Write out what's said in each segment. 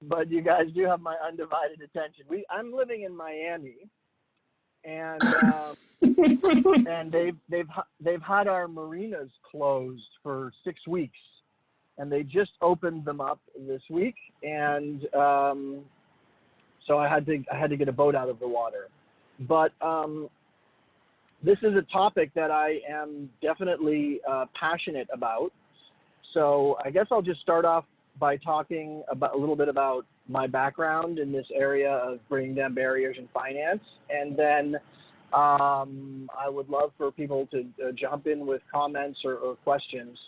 but you guys do have my undivided attention. I'm living in Miami, and and they've had our marinas closed for 6 weeks, and they just opened them up this week, and so I had to get a boat out of the water. But this is a topic that I am definitely passionate about. So I guess I'll just start off by talking about a little bit about my background in this area of bringing down barriers in finance, and then I would love for people to jump in with comments or questions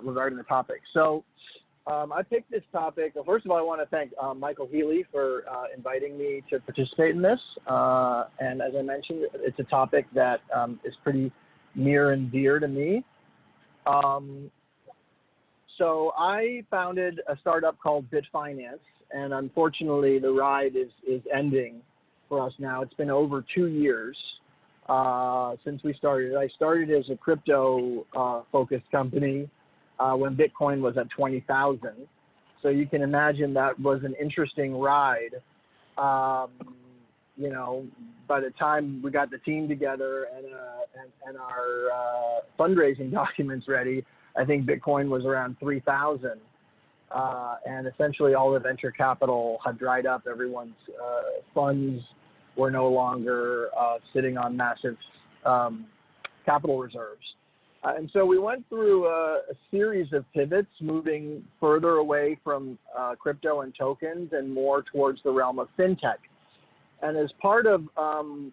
regarding the topic. So I picked this topic. First of all, I want to thank Michael Healy for inviting me to participate in this. And as I mentioned, it's a topic that is pretty near and dear to me. So I founded a startup called BitFinance, and unfortunately the ride is ending for us now. It's been over 2 years since we started. I started as a crypto focused company when Bitcoin was at 20,000. So you can imagine that was an interesting ride. You know, by the time we got the team together and our fundraising documents ready, I think Bitcoin was around 3,000. And essentially all the venture capital had dried up. Everyone's funds were no longer sitting on massive capital reserves. And so we went through a series of pivots, moving further away from crypto and tokens and more towards the realm of fintech. And as part of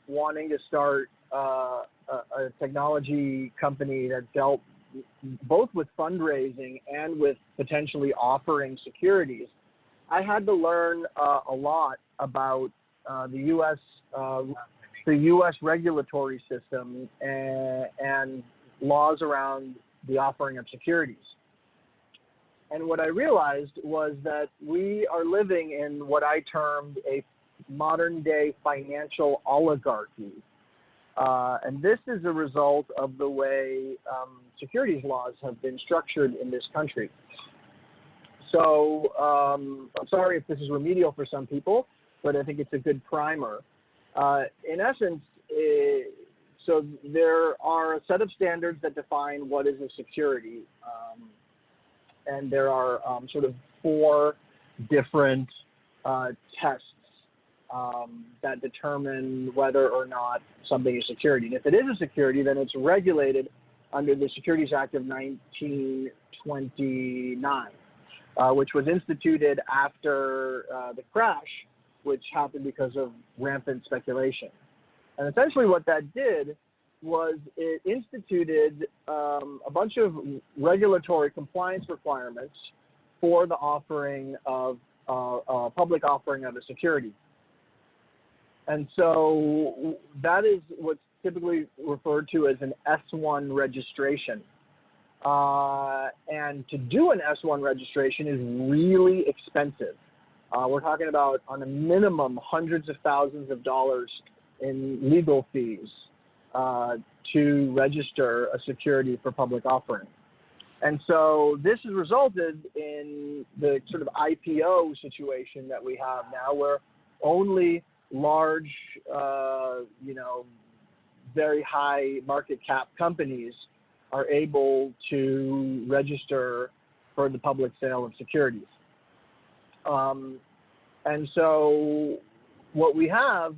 wanting to start a technology company that dealt both with fundraising and with potentially offering securities, I had to learn a lot about the U.S. regulatory system and laws around the offering of securities. And what I realized was that we are living in what I termed a modern day financial oligarchy. And this is a result of the way securities laws have been structured in this country. So I'm sorry if this is remedial for some people, but I think it's a good primer. In essence, so there are a set of standards that define what is a security. And there are sort of 4 different tests that determine whether or not something is security. And if it is a security, then it's regulated under the Securities Act of 1929, which was instituted after the crash, which happened because of rampant speculation. And essentially what that did was it instituted a bunch of regulatory compliance requirements for the offering of public offering of a security. And so that is what's typically referred to as an S1 registration. And to do an S1 registration is really expensive. We're talking about, on a minimum, hundreds of thousands of dollars in legal fees to register a security for public offering. And so this has resulted in the sort of IPO situation that we have now, where only large, very high market cap companies are able to register for the public sale of securities. And so what we have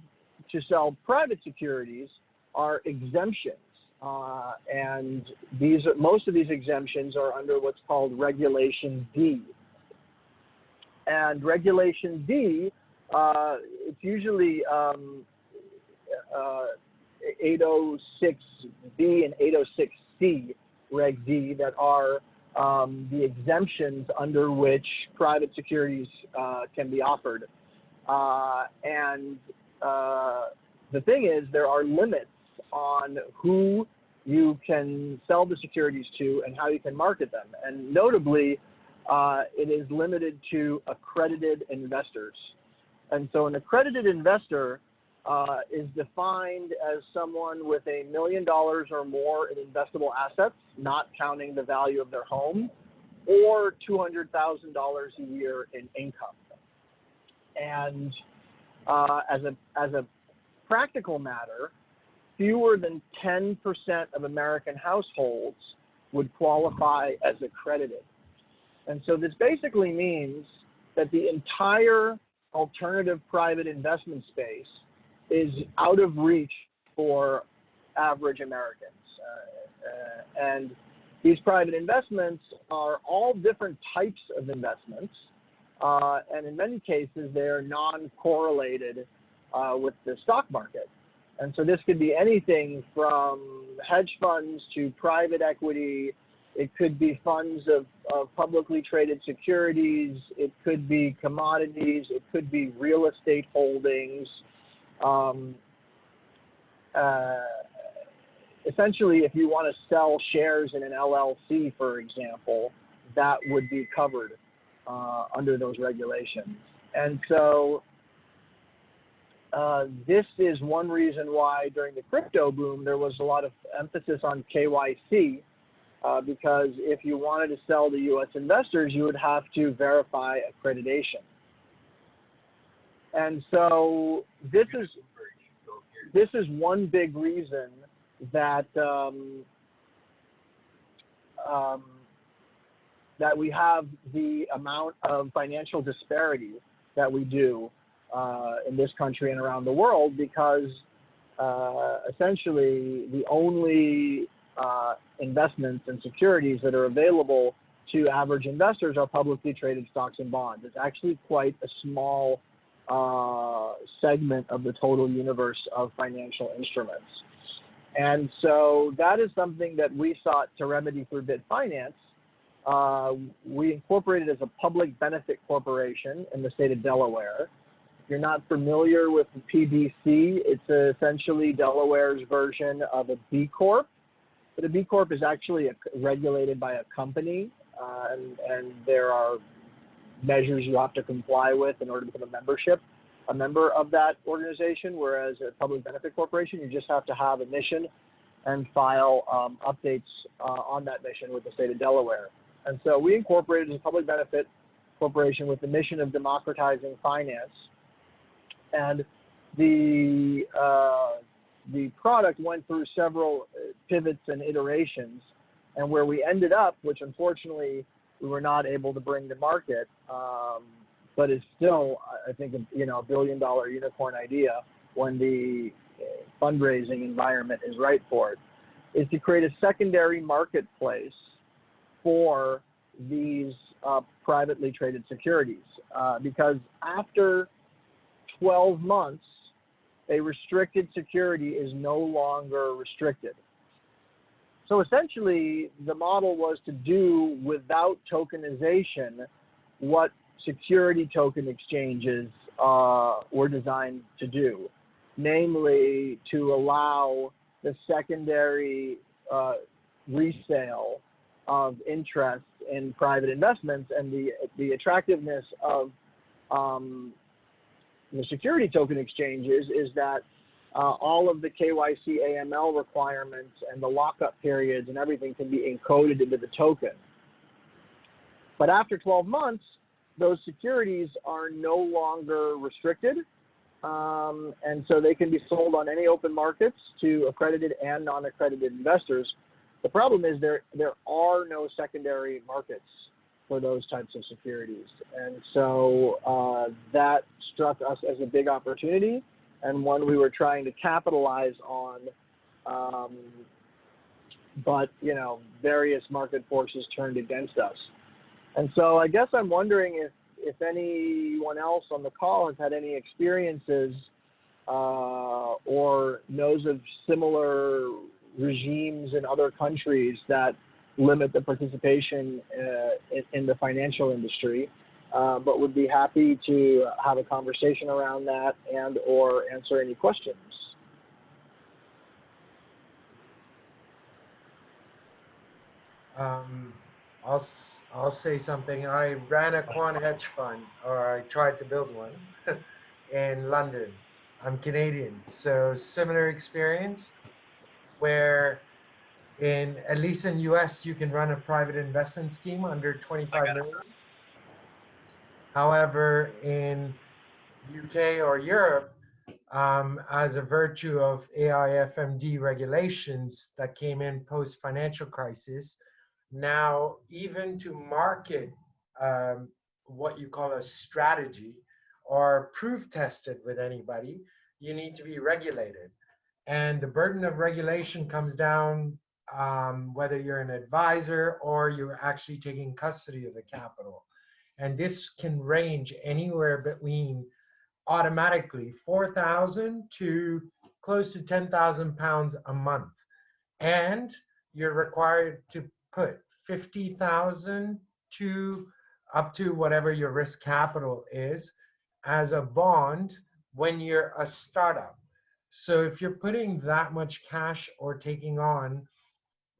to sell private securities are exemptions. And most of these exemptions are under what's called Regulation D. And Regulation D, it's usually 806B and 806C, Reg D, that are the exemptions under which private securities can be offered. And the thing is, there are limits on who you can sell the securities to and how you can market them. And notably, it is limited to accredited investors. And so an accredited investor is defined as someone with $1 million or more in investable assets, not counting the value of their home, or $200,000 a year in income. And as a practical matter, fewer than 10% of American households would qualify as accredited. And so this basically means that the entire alternative private investment space is out of reach for average Americans. And these private investments are all different types of investments. And in many cases, they're non-correlated with the stock market. And so this could be anything from hedge funds to private equity. It could be funds of publicly traded securities. It could be commodities. It could be real estate holdings. Essentially, if you want to sell shares in an LLC, for example, that would be covered under those regulations. And so this is one reason why during the crypto boom, there was a lot of emphasis on KYC, because if you wanted to sell to U.S. investors, you would have to verify accreditation. And so this is one big reason that that we have the amount of financial disparity that we do in this country and around the world, because essentially the only investments and securities that are available to average investors are publicly traded stocks and bonds. It's actually quite a small segment of the total universe of financial instruments. And so that is something that we sought to remedy through BitFinance. We incorporated as a public benefit corporation in the state of Delaware. If you're not familiar with the PBC, it's essentially Delaware's version of a B Corp. But a B Corp is actually regulated by a company, and there are measures you have to comply with in order to become a member of that organization, whereas a public benefit corporation, you just have to have a mission and file updates on that mission with the state of Delaware. And so we incorporated as a public benefit corporation with the mission of democratizing finance. And the product went through several pivots and iterations, and where we ended up, which unfortunately we were not able to bring to market, but is still, I think, a billion-dollar unicorn idea when the fundraising environment is right for it, is to create a secondary marketplace for these privately traded securities. Because after 12 months, a restricted security is no longer restricted. So essentially, the model was to do without tokenization what security token exchanges were designed to do, namely to allow the secondary resale of interest in private investments. And the attractiveness of the security token exchanges is that all of the KYC AML requirements and the lockup periods and everything can be encoded into the token. But after 12 months, those securities are no longer restricted, and so they can be sold on any open markets to accredited and non-accredited investors. The problem is there are no secondary markets for those types of securities, and so that struck us as a big opportunity and one we were trying to capitalize on, but various market forces turned against us. And so I guess I'm wondering if anyone else on the call has had any experiences or knows of similar regimes in other countries that limit the participation in the financial industry, but would be happy to have a conversation around that and or answer any questions. I'll say something. I ran a quant hedge fund, or I tried to build one in London. I'm Canadian, so similar experience where at least in US, you can run a private investment scheme under 25 million. However, in UK or Europe, as a virtue of IFMD regulations that came in post financial crisis, now even to market what you call a strategy or proof tested with anybody, you need to be regulated. And the burden of regulation comes down whether you're an advisor or you're actually taking custody of the capital. And this can range anywhere between automatically 4,000 to close to 10,000 pounds a month. And you're required to put 50,000 to up to whatever your risk capital is as a bond when you're a startup. So if you're putting that much cash or taking on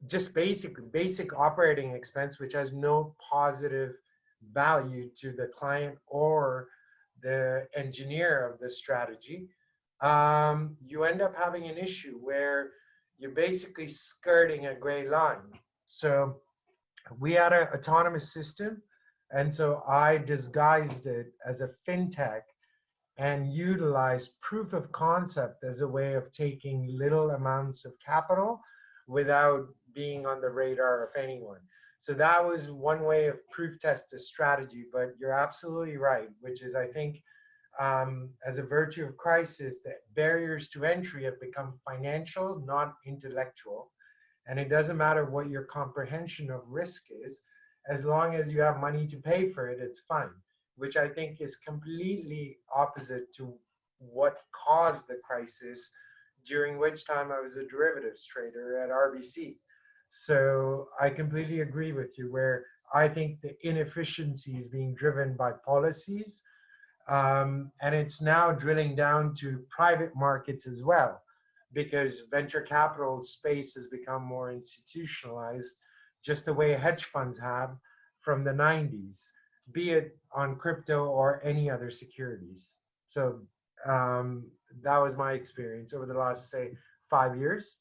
just basic operating expense, which has no positive value to the client or the engineer of the strategy, you end up having an issue where you're basically skirting a gray line. So we had an autonomous system, and so I disguised it as a fintech and utilized proof of concept as a way of taking little amounts of capital without being on the radar of anyone. So that was one way of proof test the strategy, but you're absolutely right, which is I think as a virtue of crisis, the barriers to entry have become financial, not intellectual. And it doesn't matter what your comprehension of risk is, as long as you have money to pay for it, it's fine, which I think is completely opposite to what caused the crisis, during which time I was a derivatives trader at RBC. So I completely agree with you where I think the inefficiency is being driven by policies, and it's now drilling down to private markets as well, because venture capital space has become more institutionalized, just the way hedge funds have from the 90s, be it on crypto or any other securities. So that was my experience over the last, say, 5 years.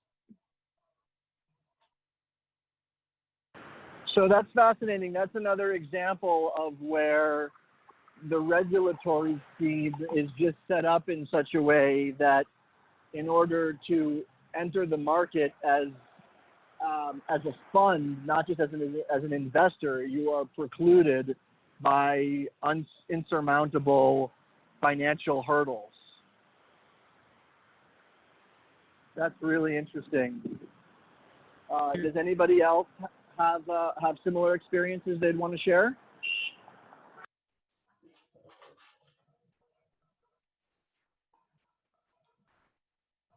So that's fascinating. That's another example of where the regulatory scheme is just set up in such a way that in order to enter the market as a fund, not just as an investor, you are precluded by insurmountable financial hurdles. That's really interesting. Does anybody else have similar experiences they'd want to share?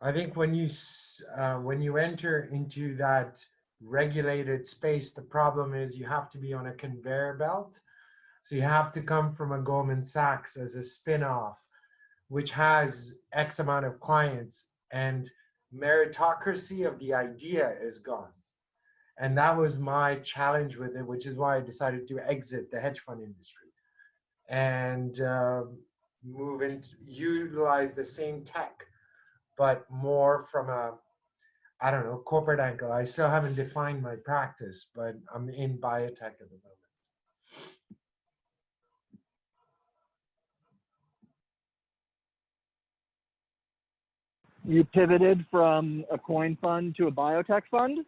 I think when you enter into that regulated space, the problem is you have to be on a conveyor belt. So you have to come from a Goldman Sachs as a spin-off, which has X amount of clients, and meritocracy of the idea is gone. And that was my challenge with it, which is why I decided to exit the hedge fund industry and move into utilize the same tech, but more from a, I don't know, corporate angle. I still haven't defined my practice, but I'm in biotech at the moment. You pivoted from a coin fund to a biotech fund?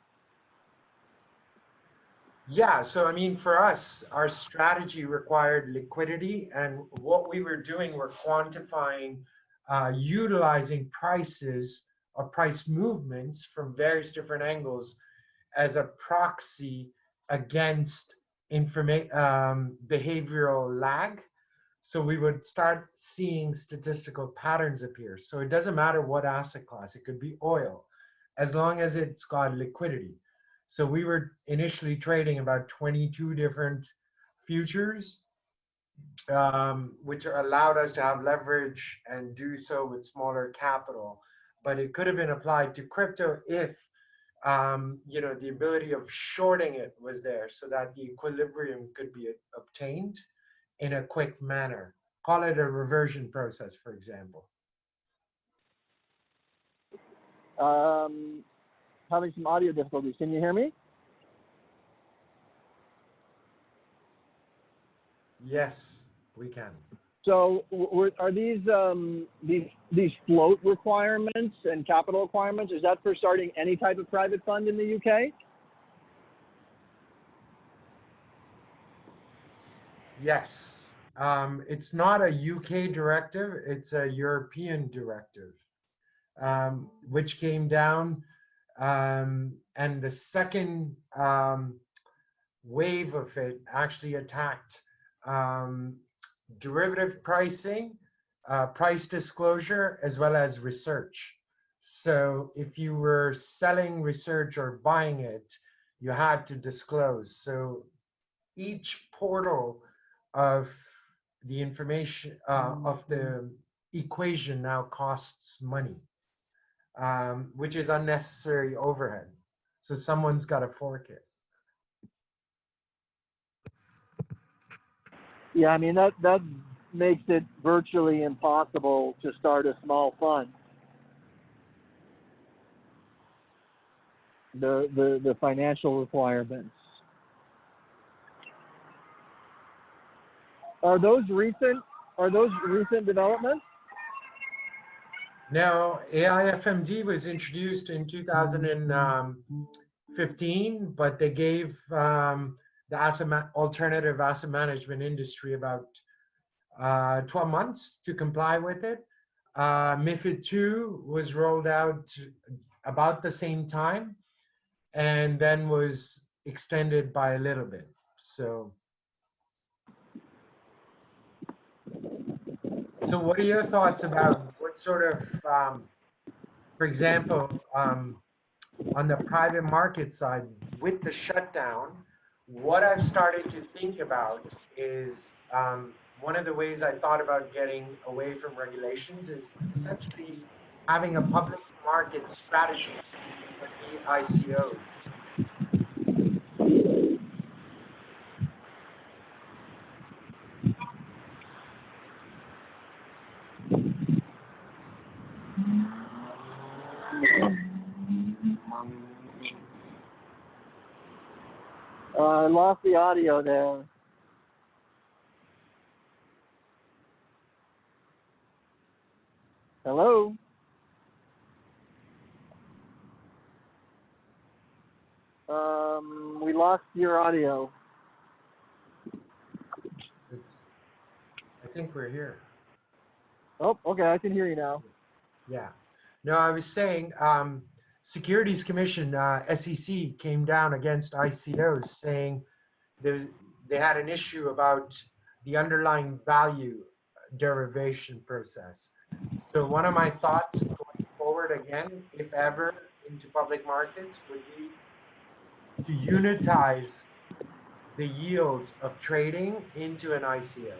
Yeah, so I mean, for us, our strategy required liquidity, and what we were doing, we're quantifying, utilizing prices or price movements from various different angles as a proxy against behavioral lag. So we would start seeing statistical patterns appear. So it doesn't matter what asset class, it could be oil, as long as it's got liquidity. So we were initially trading about 22 different futures, which allowed us to have leverage and do so with smaller capital. But it could have been applied to crypto if the ability of shorting it was there, so that the equilibrium could be obtained in a quick manner. Call it a reversion process, for example. Having some audio difficulties. Can you hear me? Yes, we can. So are these float requirements and capital requirements? Is that for starting any type of private fund in the UK? Yes. It's not a UK directive, it's a European directive, which came down, and the second wave of it actually attacked um, derivative pricing, price disclosure, as well as research. So if you were selling research or buying it, you had to disclose. So each portal of the information of the equation now costs money, which is unnecessary overhead. So someone's got to fork it. Yeah, I mean that makes it virtually impossible to start a small fund. The financial requirements. Are those recent developments? Now, IFMD was introduced in 2015, but they gave the alternative asset management industry about 12 months to comply with it. MiFID II was rolled out about the same time, and then was extended by a little bit. So what are your thoughts about what sort of, for example, on the private market side, with the shutdown, what I've started to think about is one of the ways I thought about getting away from regulations is essentially having a public market strategy for the ICOs. I lost the audio there. Hello? We lost your audio. I think we're here. Oh, okay, I can hear you now. Yeah. No, I was saying Securities Commission, SEC, came down against ICOs saying they had an issue about the underlying value derivation process. So one of my thoughts going forward again, if ever, into public markets would be to unitize the yields of trading into an ICO.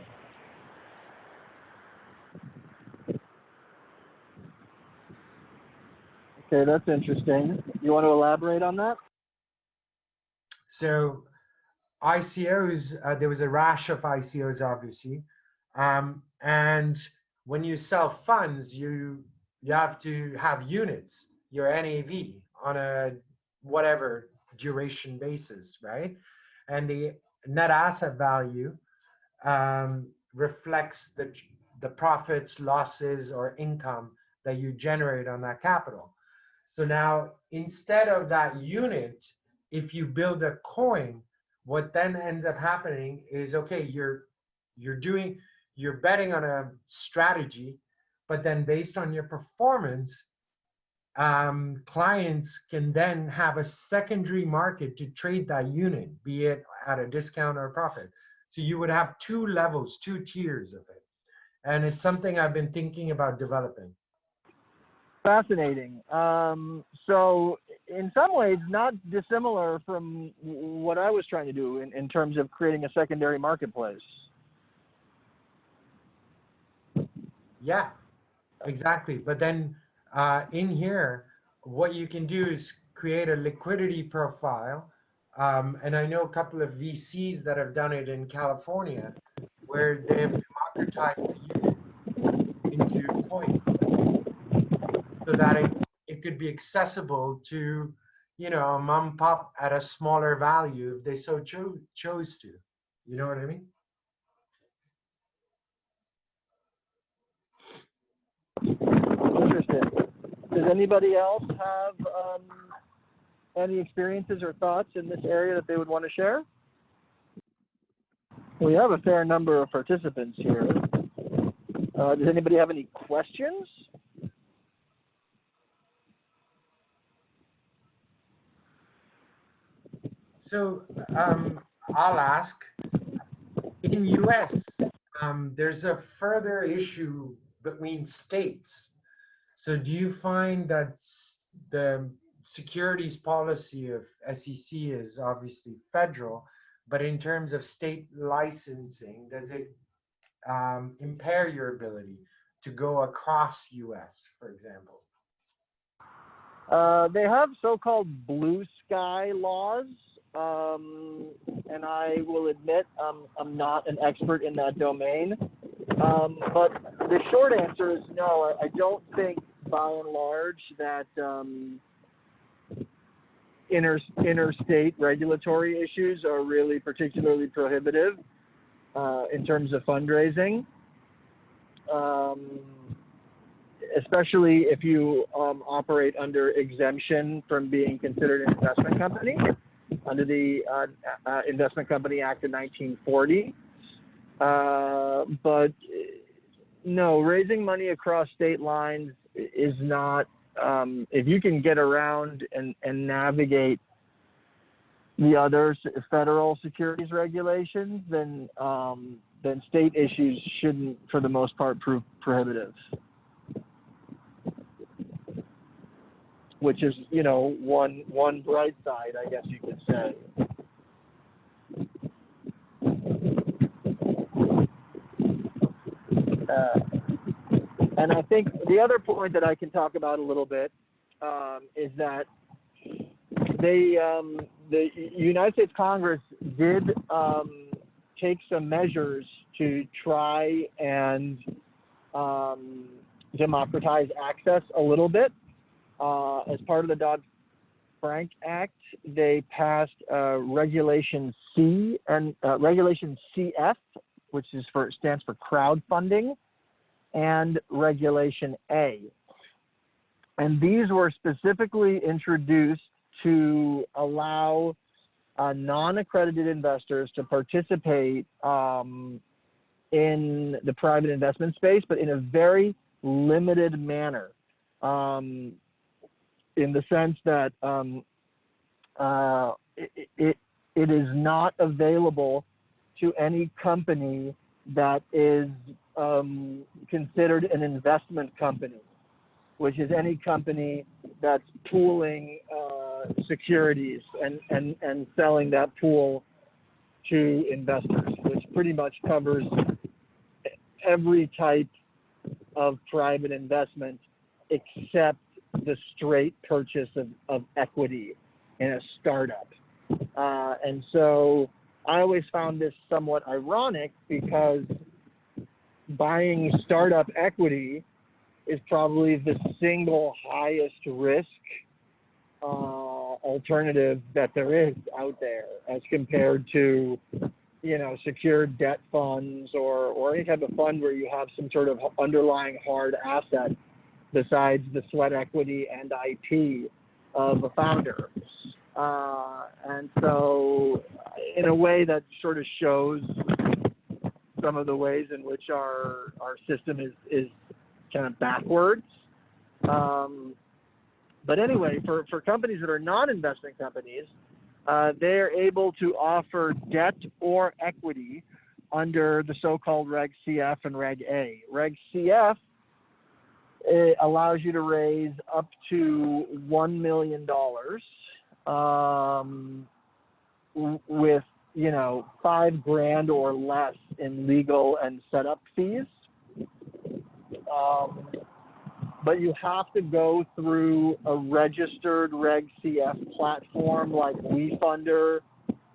Okay, that's interesting. You want to elaborate on that? So ICOs, there was a rash of ICOs, obviously. And when you sell funds, you have to have units, your NAV, on a whatever duration basis, right? And the net asset value reflects the profits, losses, or income that you generate on that capital. So now, instead of that unit, if you build a coin, what then ends up happening is, okay, you're betting on a strategy, but then based on your performance, clients can then have a secondary market to trade that unit, be it at a discount or a profit. So you would have two levels, two tiers of it. And it's something I've been thinking about developing. Fascinating. So in some ways, not dissimilar from what I was trying to do in terms of creating a secondary marketplace. Yeah, exactly. But then in here, what you can do is create a liquidity profile. And I know a couple of VCs that have done it in California, where they've democratized the unit into coins so that it could be accessible to, a mom and pop at a smaller value if they so chose to. You know what I mean? Interesting. Does anybody else have any experiences or thoughts in this area that they would want to share? We have a fair number of participants here. Does anybody have any questions? So I'll ask. In U.S., there's a further issue between states. So do you find that the securities policy of SEC is obviously federal, but in terms of state licensing, does it impair your ability to go across U.S., for example? They have so-called blue sky laws, and I will admit I'm not an expert in that domain. But the short answer is no. I don't think, by and large, that interstate regulatory issues are really particularly prohibitive in terms of fundraising. Especially if you operate under exemption from being considered an investment company under the Investment Company Act of 1940. But no, raising money across state lines is not, if you can get around and navigate the other federal securities regulations, then state issues shouldn't, for the most part, prove prohibitive. Which is, you know, one bright side, I guess you could say. And I think the other point that I can talk about a little bit is that the United States Congress did take some measures to try and democratize access a little bit. As part of the Dodd-Frank Act, they passed Regulation C and Regulation CF, which stands for crowdfunding, and Regulation A. And these were specifically introduced to allow non-accredited investors to participate in the private investment space, but in a very limited manner. In the sense that it is not available to any company that is considered an investment company, which is any company that's pooling securities and selling that pool to investors, which pretty much covers every type of private investment except the straight purchase of equity in a startup. And so I always found this somewhat ironic because buying startup equity is probably the single highest risk alternative that there is out there as compared to, you know, secured debt funds or any type of fund where you have some sort of underlying hard asset besides the sweat equity and IP of a founder. And so in a way that sort of shows some of the ways in which our system is kind of backwards. But anyway, for companies that are non-investment companies, they're able to offer debt or equity under the so-called Reg CF and Reg A. Reg CF, it allows you to raise up to $1 million with, you know, $5,000 or less in legal and setup fees. But you have to go through a registered Reg CF platform like WeFunder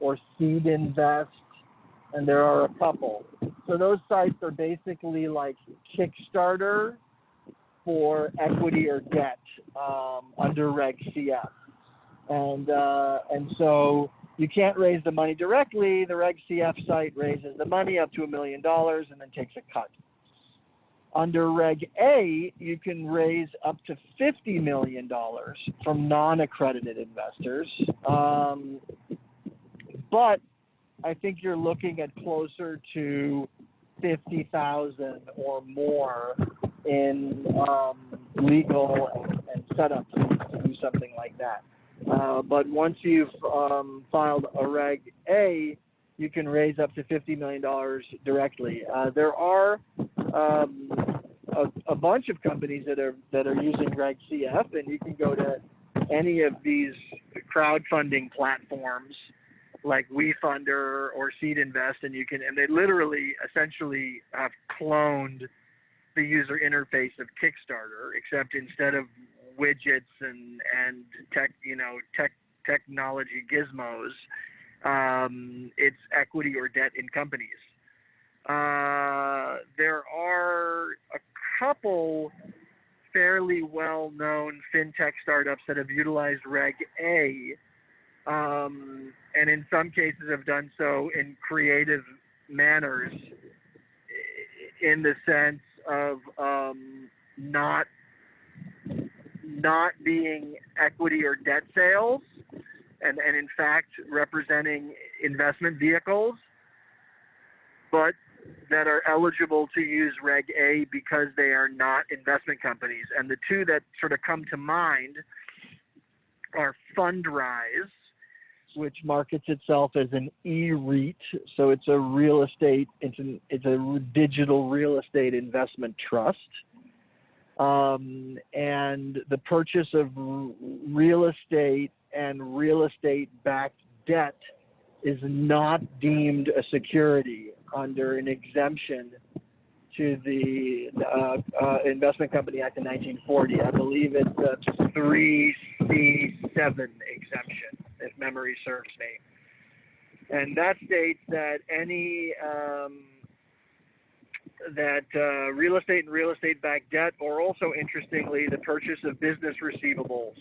or Seed Invest, and there are a couple. So those sites are basically like Kickstarter for equity or debt under Reg CF. And so you can't raise the money directly. The Reg CF site raises the money up to $1 million and then takes a cut. Under Reg A, you can raise up to $50 million from non-accredited investors. But I think you're looking at closer to 50,000 or more in legal and setup to do something like that. But once you've filed a Reg A, you can raise up to $50 million directly. There are a bunch of companies that are using Reg CF, and you can go to any of these crowdfunding platforms like WeFunder or Seed Invest, and they literally essentially have cloned the user interface of Kickstarter, except instead of widgets and technology gizmos, it's equity or debt in companies. There are a couple fairly well-known fintech startups that have utilized Reg A, and in some cases have done so in creative manners, in the sense of not being equity or debt sales, and in fact representing investment vehicles, but that are eligible to use Reg A because they are not investment companies. And the two that sort of come to mind are Fundrise, which markets itself as an E-REIT, so it's a real estate, it's a digital real estate investment trust. And the purchase of real estate and real estate-backed debt is not deemed a security under an exemption to the Investment Company Act of 1940. I believe it's a 3C7 exemption, if memory serves me. And that states that any real estate and real estate-backed debt, or also interestingly, the purchase of business receivables,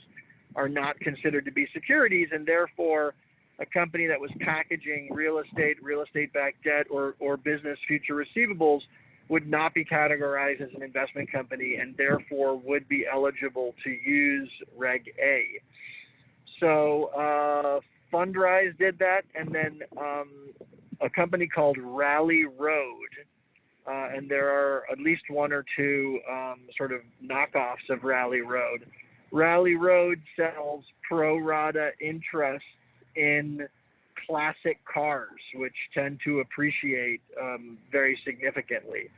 are not considered to be securities, and therefore a company that was packaging real estate-backed debt, or business future receivables would not be categorized as an investment company, and therefore would be eligible to use Reg A. So Fundrise did that, and then a company called Rally Road, and there are at least one or two sort of knockoffs of Rally Road. Rally Road sells pro rata interest in classic cars, which tend to appreciate very significantly.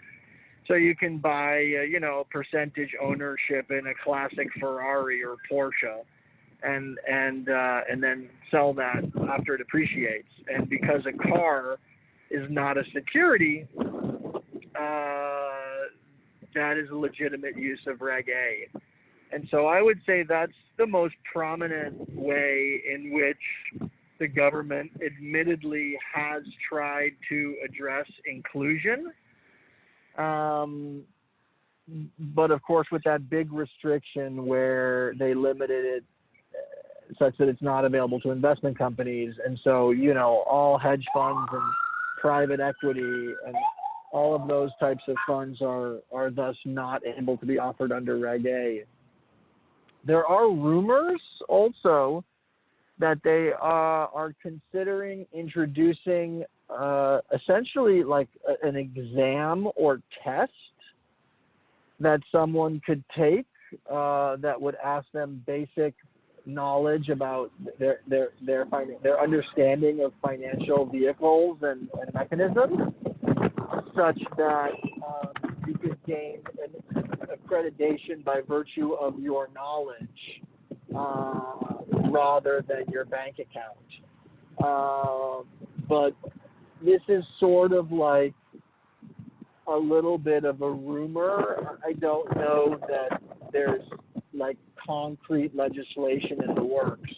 So you can buy, percentage ownership in a classic Ferrari or Porsche, and then sell that after it appreciates. And because a car is not a security, that is a legitimate use of Reg A. And so I would say that's the most prominent way in which the government admittedly has tried to address inclusion. But of course, with that big restriction where they limited it such that it's not available to investment companies. And so, all hedge funds and private equity and all of those types of funds are thus not able to be offered under Reg A. There are rumors also that they are considering introducing essentially like an exam or test that someone could take that would ask them basic knowledge about their understanding of financial vehicles and mechanisms, such that you could gain an accreditation by virtue of your knowledge rather than your bank account. But this is sort of like a little bit of a rumor. I don't know that there's like concrete legislation in the works.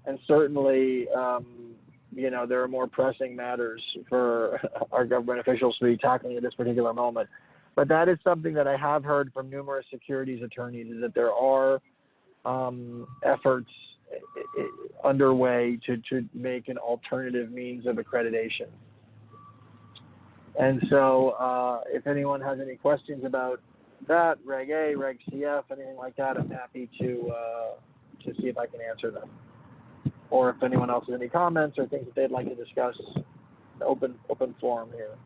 And certainly, there are more pressing matters for our government officials to be tackling at this particular moment. But that is something that I have heard from numerous securities attorneys, is that there are efforts underway to make an alternative means of accreditation. And so if anyone has any questions about that, Reg A, Reg CF, anything like that, I'm happy to see if I can answer them. Or if anyone else has any comments or things that they'd like to discuss, open forum here.